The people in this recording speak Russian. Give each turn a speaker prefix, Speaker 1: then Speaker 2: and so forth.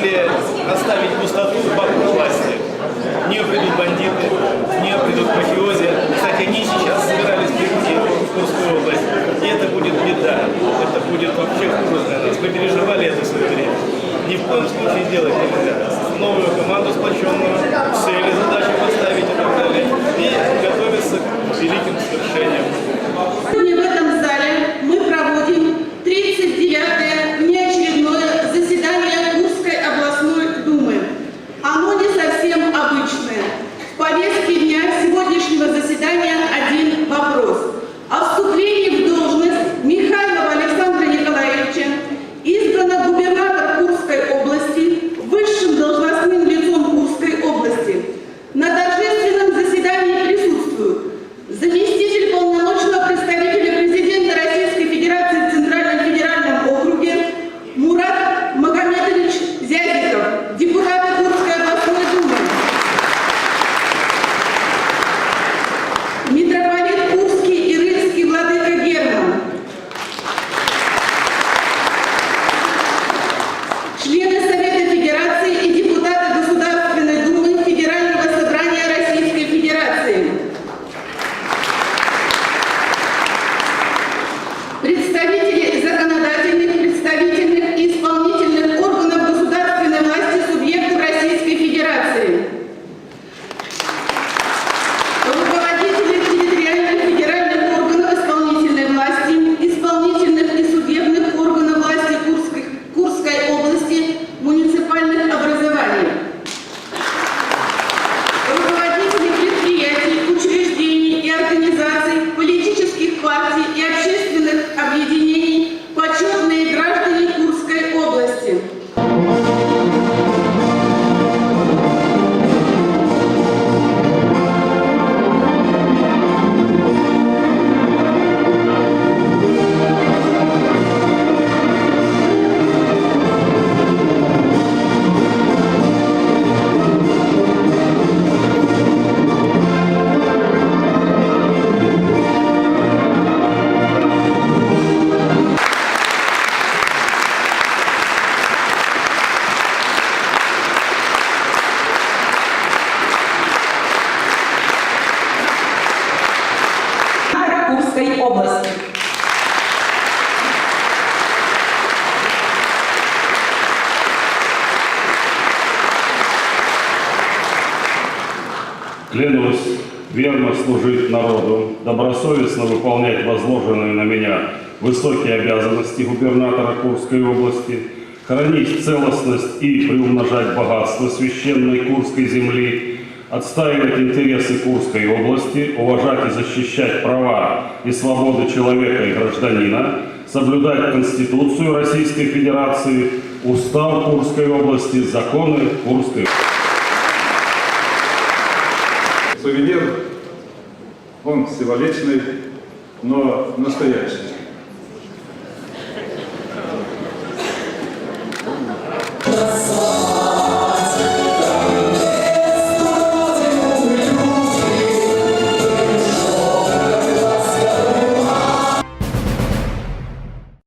Speaker 1: решили оставить пустоту вокруг власти. В нее придут бандиты, в нее придут мафиози. Кстати, они сейчас собирались прийти в Курскую область. И это будет беда. Это будет вообще хуже для нас. Мы переживали это в свое время. Ни в коем случае делать нельзя. Новую команду сплоченную, цели, задачи поставить и так далее. И готовиться к великим свершениям.
Speaker 2: Сегодня в этом зале мы проводим 39-е внеочередное заседание Курской областной думы. Оно не совсем обычное. В повестке дня сегодняшнего заседания один вопрос. О вступлении в должность Михайлова Александра Николаевича избрана губернатор Курской области высшим должностным лицом Курской области. На торжественном заседании присутствуют заместитель полномочного представителя президента Российской Федерации в Центральном федеральном округе Мурат Магомедович Зязиков, депутат Курской областной думы, митрополит Курский и Рыльский владыка Герман, члены Совета Федерации и депутаты Государственной Думы Федерального собрания Российской Федерации, представители законодательных, представительных и исполнительных органов государственной власти субъектов Российской Федерации, руководители территориальных федеральных органов исполнительной власти, исполнительных и судебных органов власти Курской области, муниципальных образований, руководители предприятий, учреждений и организаций, политических партий и общественных объединений, почетные граждане Курской области.
Speaker 3: Курской области.
Speaker 4: Клянусь верно служить народу, добросовестно выполнять возложенные на меня высокие обязанности губернатора Курской области, хранить целостность и приумножать богатство священной Курской земли, отстаивать интересы Курской области, уважать и защищать права и свободы человека и гражданина, соблюдать Конституцию Российской Федерации, Устав Курской области, законы Курской области.
Speaker 5: Сувенир, он символичный, но настоящий.